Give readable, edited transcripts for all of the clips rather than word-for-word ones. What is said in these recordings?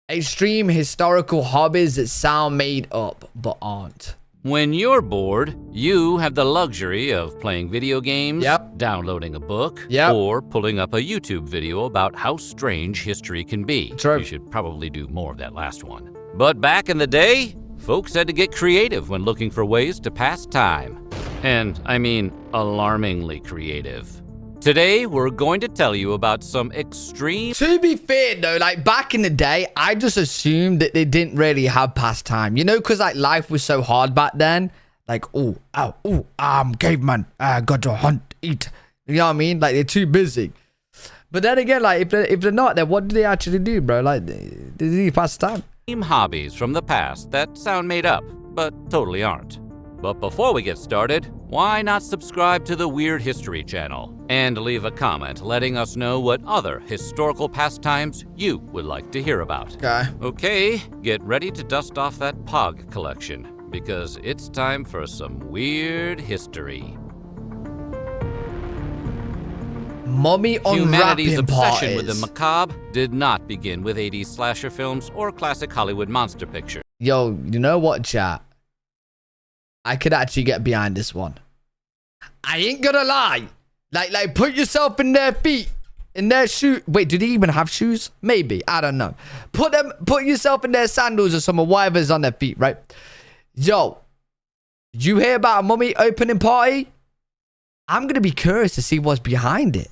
Extreme historical hobbies that sound made up, but aren't. When you're bored, you have the luxury of playing video games, downloading a book, or pulling up a YouTube video about how strange history can be. True. You should probably do more of that last one. But back in the day, folks had to get creative when looking for ways to pass time. And I mean alarmingly creative. Today, we're going to tell you about some extreme... To be fair, though, like, back in the day, I just assumed that they didn't really have pastime. You know, because, like, life was so hard back then. Like, caveman. I got to hunt, eat. You know what I mean? Like, they're too busy. But then again, like, if they're not, then what do they actually do, bro? Like, they need pastime. Hobbies from the past that sound made up, but totally aren't. But before we get started, why not subscribe to the Weird History channel and leave a comment letting us know what other historical pastimes you would like to hear about. Okay, get ready to dust off that Pog collection because it's time for some weird history. Mummy unwrapping Humanity's obsession parties. with the macabre did not begin with 80s slasher films or classic Hollywood monster pictures. Yo, you know what, chat? I could actually get behind this one. I ain't gonna lie. Like, put yourself in their feet, in their shoes. Wait, do they even have shoes? Maybe, I don't know. Put yourself in their sandals or some whatever's on their feet, right? Yo, did you hear about a mummy opening party? I'm gonna be curious to see what's behind it.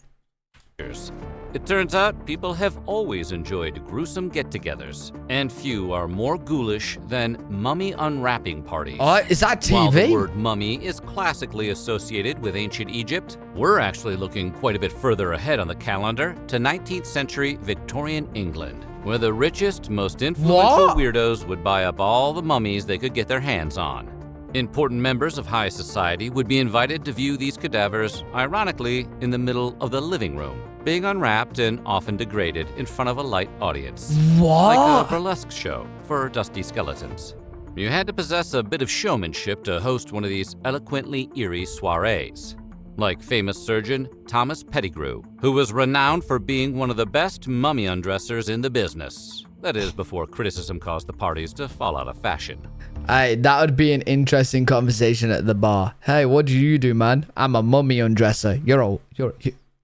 It turns out people have always enjoyed gruesome get-togethers, and few are more ghoulish than mummy unwrapping parties. Is that TV? While the word mummy is classically associated with ancient Egypt, we're actually looking quite a bit further ahead on the calendar to 19th century Victorian England, where the richest, most influential weirdos would buy up all the mummies they could get their hands on. Important members of high society would be invited to view these cadavers, ironically, in the middle of the living room, being unwrapped and often degraded in front of a light audience. What? Like a burlesque show for dusty skeletons. You had to possess a bit of showmanship to host one of these eloquently eerie soirees. Like famous surgeon Thomas Pettigrew, who was renowned for being one of the best mummy undressers in the business. That is, before criticism caused the parties to fall out of fashion. That would be an interesting conversation at the bar. Hey, what do you do, man? I'm a mummy undresser. You're a what?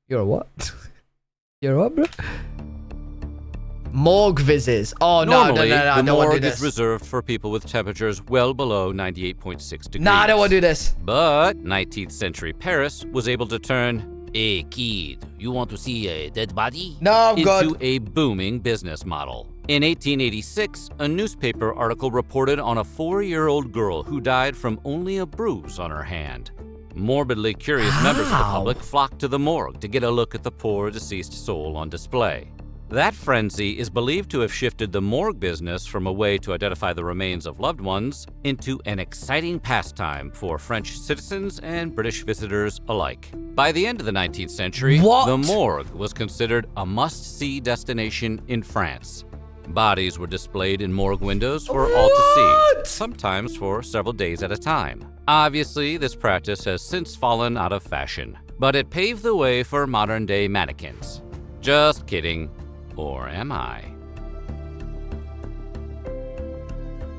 You're a what, bro? Morgue visits. Oh, Normally, no, I the don't want to morgue do is this. reserved for people with temperatures well below 98.6 degrees. Nah, I don't want to do this. But 19th century Paris was able to turn, "Hey kid, you want to see a dead body?" No, I'm into good. a booming business model. In 1886, a newspaper article reported on a 4-year-old girl who died from only a bruise on her hand. Morbidly curious members of the public flocked to the morgue to get a look at the poor deceased soul on display. That frenzy is believed to have shifted the morgue business from a way to identify the remains of loved ones into an exciting pastime for French citizens and British visitors alike. By the end of the 19th century, the morgue was considered a must-see destination in France. Bodies were displayed in morgue windows for all to see, sometimes for several days at a time. Obviously, this practice has since fallen out of fashion, but it paved the way for modern-day mannequins. Just kidding. Or am I?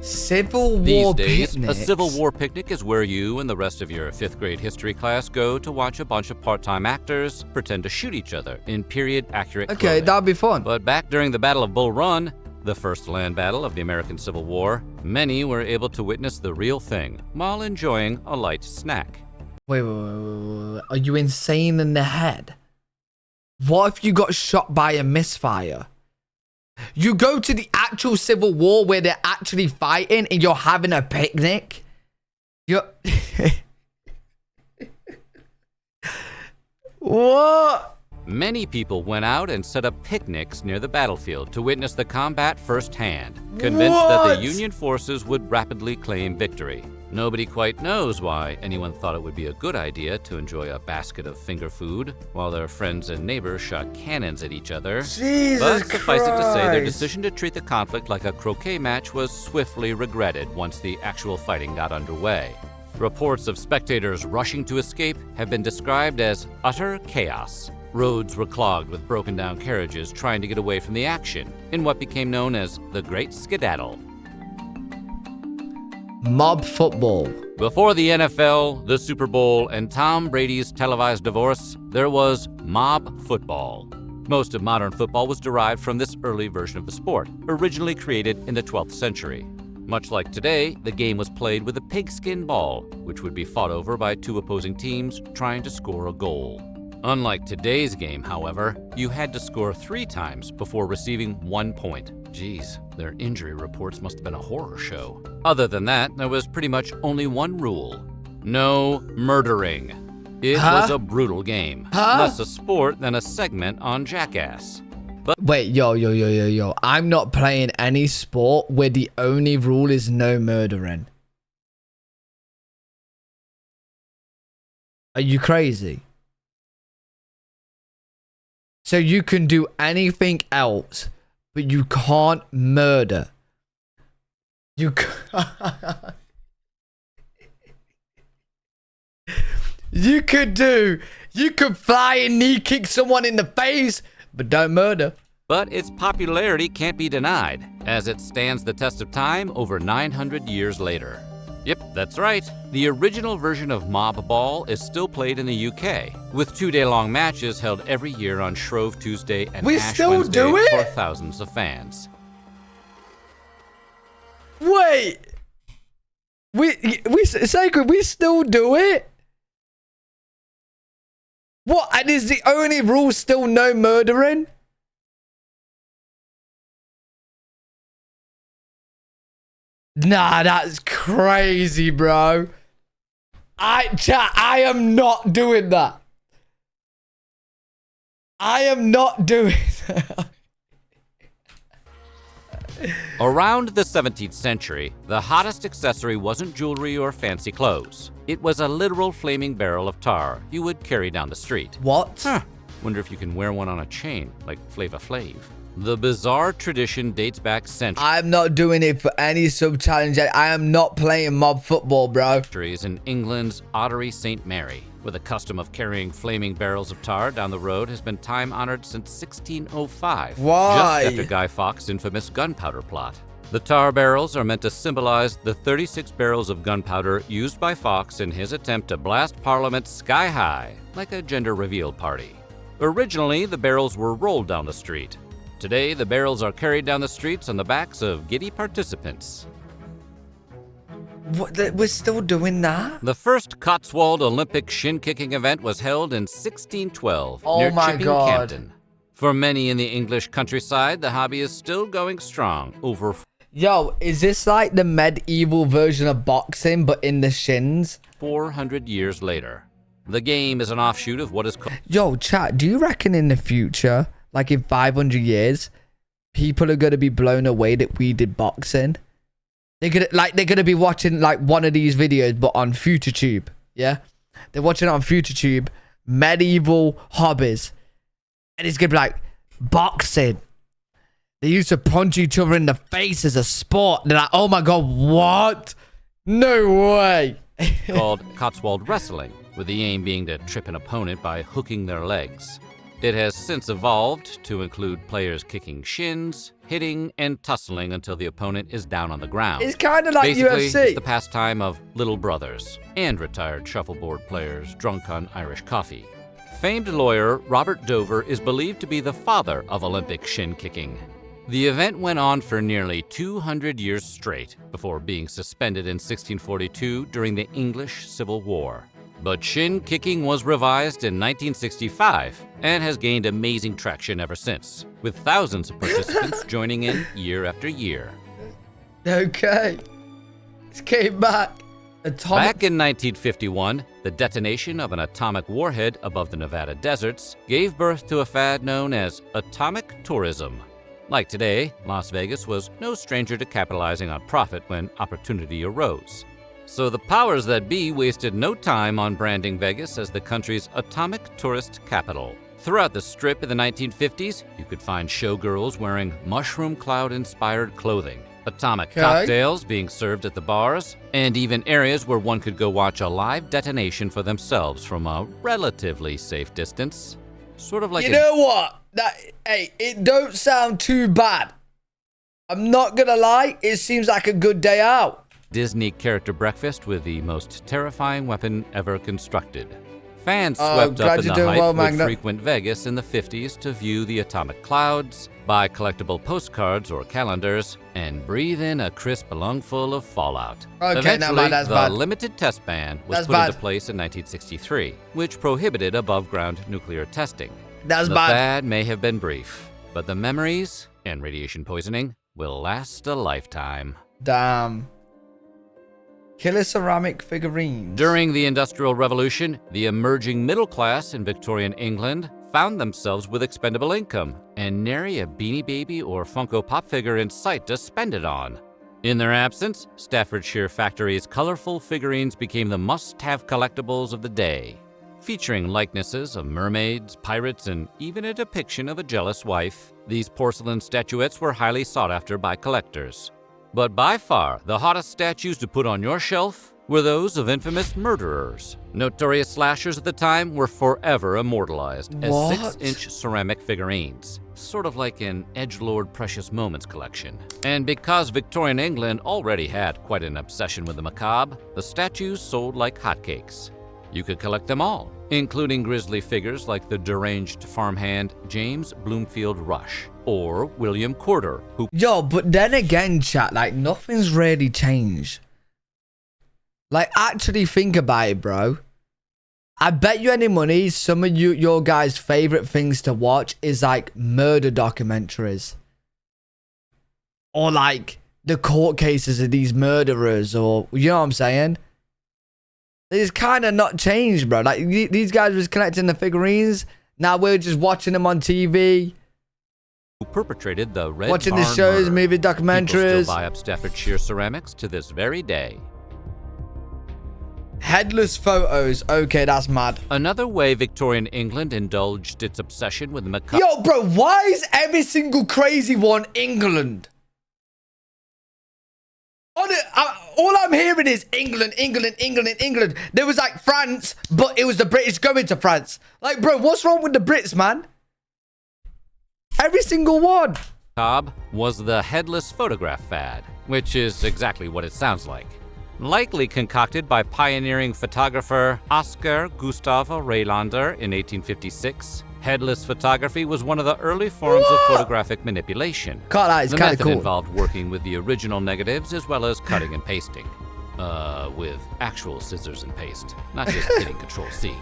Civil War These days, picnics. a Civil War picnic is where you and the rest of your 5th grade history class go to watch a bunch of part-time actors pretend to shoot each other in period-accurate clothing. That'd be fun. But back during the Battle of Bull Run, the first land battle of the American Civil War, many were able to witness the real thing while enjoying a light snack. Wait. Are you insane in the head? What if you got shot by a misfire? You go to the actual Civil War where they're actually fighting and you're having a picnic? What? Many people went out and set up picnics near the battlefield to witness the combat firsthand, convinced that the Union forces would rapidly claim victory. Nobody quite knows why anyone thought it would be a good idea to enjoy a basket of finger food while their friends and neighbors shot cannons at each other. But suffice it to say, their decision to treat the conflict like a croquet match was swiftly regretted once the actual fighting got underway. Reports of spectators rushing to escape have been described as utter chaos. Roads were clogged with broken down carriages trying to get away from the action in what became known as the Great Skedaddle. Mob football. Before the NFL, the Super Bowl, and Tom Brady's televised divorce, there was mob football. Most of modern football was derived from this early version of the sport, originally created in the 12th century. Much like today, the game was played with a pigskin ball, which would be fought over by two opposing teams trying to score a goal. Unlike today's game, however, you had to score 3 times before receiving 1 point. Geez, their injury reports must have been a horror show. Other than that, there was pretty much only one rule: no murdering. It was a brutal game, less a sport than a segment on Jackass. But Wait, yo. I'm not playing any sport where the only rule is no murdering. Are you crazy? So you can do anything else, but you can't murder. You can't. You could fly and knee kick someone in the face, but don't murder. But its popularity can't be denied, as it stands the test of time over 900 years later. Yep, that's right. The original version of Mob Ball is still played in the UK, with 2-day-long matches held every year on Shrove Tuesday and Ash Wednesday for thousands of fans. Wait, Sacred, we still do it? What? And is the only rule still no murdering? Nah, that's crazy, bro. I am not doing that. I am not doing that. Around the 17th century, the hottest accessory wasn't jewelry or fancy clothes. It was a literal flaming barrel of tar you would carry down the street. What? Wonder if you can wear one on a chain, like Flava Flav. The bizarre tradition dates back centuries. I'm not doing it for any sub-challenge. I am not playing mob football, bro. In England's Ottery St. Mary, where the custom of carrying flaming barrels of tar down the road has been time-honored since 1605. Why? Just after Guy Fawkes' infamous gunpowder plot. The tar barrels are meant to symbolize the 36 barrels of gunpowder used by Fawkes in his attempt to blast Parliament sky high, like a gender reveal party. Originally, the barrels were rolled down the street. Today, the barrels are carried down the streets on the backs of giddy participants. What? We're still doing that? The first Cotswold Olympic shin-kicking event was held in 1612 Oh near my Chipping God. Campden. For many in the English countryside, the hobby is still going strong. Over Yo, is this like the medieval version of boxing, but in the shins? 400 years later. The game is an offshoot of what is called... Yo, chat, do you reckon in the future, like in 500 years, people are going to be blown away that we did boxing? They're gonna be watching like one of these videos, but on FutureTube, yeah? They're watching it on FutureTube, medieval hobbies. And it's gonna be like, boxing. They used to punch each other in the face as a sport. They're like, oh my God, what? No way. called Cotswold Wrestling, with the aim being to trip an opponent by hooking their legs. It has since evolved to include players kicking shins, hitting, and tussling until the opponent is down on the ground. It's kind of like Basically, UFC. it's the pastime of little brothers and retired shuffleboard players drunk on Irish coffee. Famed lawyer Robert Dover is believed to be the father of Olympic shin kicking. The event went on for nearly 200 years straight before being suspended in 1642 during the English Civil War. But shin kicking was revised in 1965 and has gained amazing traction ever since, with thousands of participants joining in year after year. Okay. It's came back. Back in 1951, the detonation of an atomic warhead above the Nevada deserts gave birth to a fad known as atomic tourism. Like today, Las Vegas was no stranger to capitalizing on profit when opportunity arose. So the powers that be wasted no time on branding Vegas as the country's atomic tourist capital. Throughout the Strip in the 1950s, you could find showgirls wearing mushroom cloud-inspired clothing, atomic cocktails being served at the bars, and even areas where one could go watch a live detonation for themselves from a relatively safe distance. Sort of like You know what? Hey, it don't sound too bad. I'm not gonna lie, it seems like a good day out. Disney character breakfast with the most terrifying weapon ever constructed. Fans Oh, swept glad up in you're the doing hype well, would Magna. frequent Vegas in the 50s to view the atomic clouds, buy collectible postcards or calendars, and breathe in a crisp lungful of fallout. Okay, Eventually, now that's the bad. limited test ban was That's put bad. into place in 1963, which prohibited above-ground nuclear testing. That's The bad. fad may have been brief, but the memories and radiation poisoning will last a lifetime. Damn. Killer ceramic figurines. During the Industrial Revolution, the emerging middle class in Victorian England found themselves with expendable income and nary a Beanie Baby or Funko Pop figure in sight to spend it on. In their absence, Staffordshire Factory's colorful figurines became the must-have collectibles of the day, featuring likenesses of mermaids, pirates, and even a depiction of a jealous wife. These porcelain statuettes were highly sought after by collectors. But by far, the hottest statues to put on your shelf were those of infamous murderers. Notorious slashers at the time were forever immortalized as What? 6-inch ceramic figurines, sort of like an edgelord Precious Moments collection. And because Victorian England already had quite an obsession with the macabre, the statues sold like hotcakes. You could collect them all, including grisly figures like the deranged farmhand James Bloomfield Rush or William Corder, who Yo, but then again, chat, like, nothing's really changed. Like, actually think about it, bro. I bet you any money some of your guys' favorite things to watch is, like, murder documentaries. Or, like, the court cases of these murderers, or, you know what I'm saying? It's kind of not changed, bro. Like, these guys was collecting the figurines. Now we're just watching them on TV. perpetrated the Red Watching the Barn shows, murder. movie People documentaries. still buy up Staffordshire ceramics to this very day. Headless photos. Okay, that's mad. Another way Victorian England indulged its obsession with the macabre Yo, bro, why is every single crazy one England? All I'm hearing is England, England, England, England. There was like France, but it was the British going to France. Like, bro, what's wrong with the Brits, man? Every single one. was the headless photograph fad, which is exactly what it sounds like. Likely concocted by pioneering photographer Oscar Gustavo Raylander in 1856, headless photography was one of the early forms of photographic manipulation. Can't lie, it's The kind of method cool. involved working with the original negatives as well as cutting and pasting. With actual scissors and paste, not just hitting Control-C.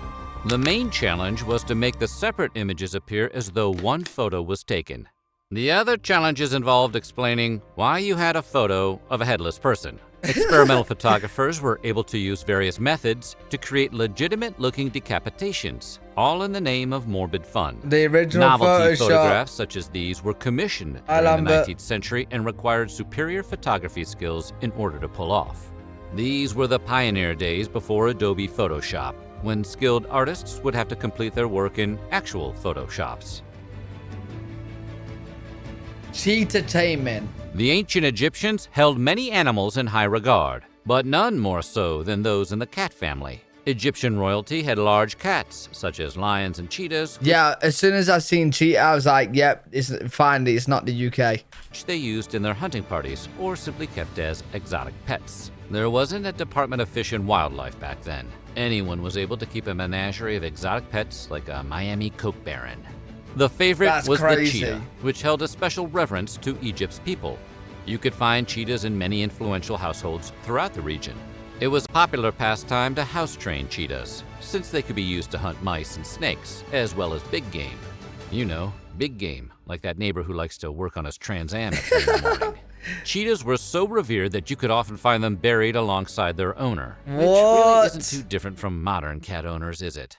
The main challenge was to make the separate images appear as though one photo was taken. The other challenges involved explaining why you had a photo of a headless person. Experimental photographers were able to use various methods to create legitimate-looking decapitations, all in the name of morbid fun. The original Novelty Photoshop. photographs such as these were commissioned I during the love 19th century and required superior photography skills in order to pull off. These were the pioneer days before Adobe Photoshop, when skilled artists would have to complete their work in actual Photoshops. Cheetah-tainment. The ancient Egyptians held many animals in high regard, but none more so than those in the cat family. Egyptian royalty had large cats, such as lions and cheetahs, Yeah, as soon as I seen cheetah, I was like, yep, finally, it's not the UK. which they used in their hunting parties or simply kept as exotic pets. There wasn't a Department of Fish and Wildlife back then. Anyone was able to keep a menagerie of exotic pets like a Miami Coke Baron. The favorite That's was crazy. the cheetah, which held a special reverence to Egypt's people. You could find cheetahs in many influential households throughout the region. It was a popular pastime to house-train cheetahs, since they could be used to hunt mice and snakes, as well as big game. You know, big game, like that neighbor who likes to work on his Trans Am at 3 in the morning. Cheetahs were so revered that you could often find them buried alongside their owner, which really What? isn't too different from modern cat owners, is it?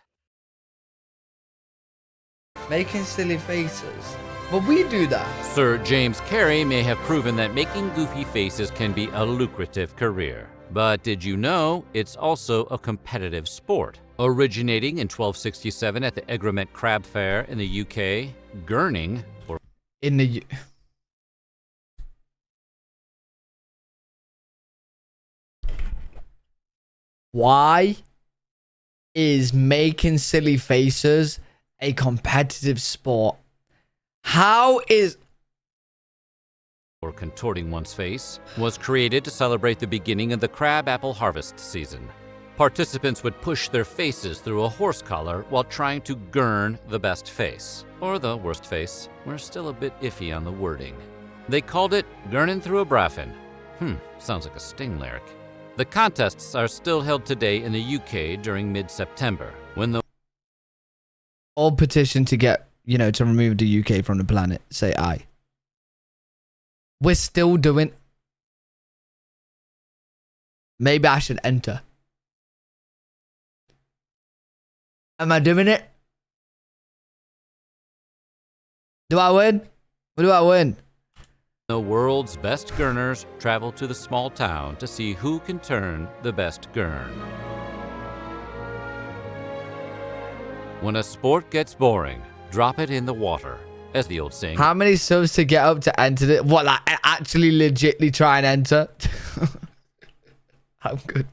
Making silly faces. But we do that. Sir James Carey may have proven that making goofy faces can be a lucrative career. But did you know it's also a competitive sport? Originating in 1267 at the Egremont Crab Fair in the UK, gurning, or In the... Why is making silly faces a competitive sport. How is... or contorting one's face, was created to celebrate the beginning of the crab apple harvest season. Participants would push their faces through a horse collar while trying to gurn the best face, or the worst face. We're still a bit iffy on the wording. They called it gurning through a braffin. Sounds like a Sting lyric. The contests are still held today in the UK during mid-September, when the all petition to get, to remove the UK from the planet. Say aye. We're still doing... Maybe I should enter. Am I doing it? Do I win? What do I win? The world's best gurners travel to the small town to see who can turn the best gurn. When a sport gets boring, drop it in the water, as the old saying. How many subs to get up to enter it? What, like actually legitly try and enter? I'm good.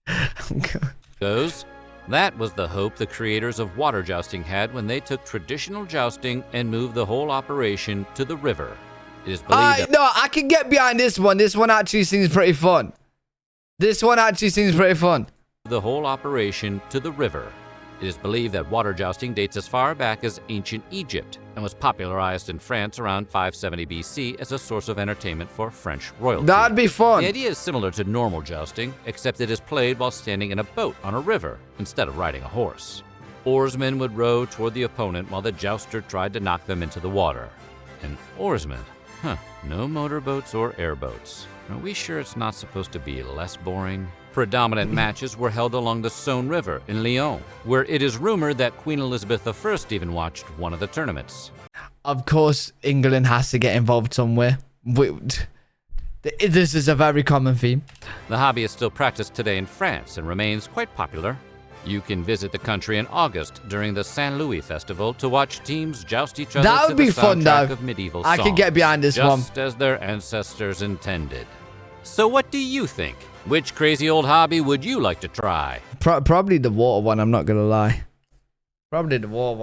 I'm good. Goes. That was the hope the creators of water jousting had when they took traditional jousting and moved the whole operation to the river. It is believed that No, I can get behind this one. This one actually seems pretty fun. the whole operation to the river. It is believed that water jousting dates as far back as ancient Egypt and was popularized in France around 570 BC as a source of entertainment for French royalty. That'd be fun. The idea is similar to normal jousting, except it is played while standing in a boat on a river instead of riding a horse. Oarsmen would row toward the opponent while the jouster tried to knock them into the water. An oarsman? No motorboats or airboats. Are we sure it's not supposed to be less boring? Predominant matches were held along the Saône River in Lyon, where it is rumored that Queen Elizabeth I even watched one of the tournaments. Of course, England has to get involved somewhere. This is a very common theme. The hobby is still practiced today in France and remains quite popular. You can visit the country in August during the Saint Louis Festival to watch teams joust each other That to would the be fun, soundtrack though. of medieval I songs, can get behind this one. just as their ancestors intended. So what do you think? Which crazy old hobby would you like to try? Probably the water one, I'm not going to lie. Probably the water one.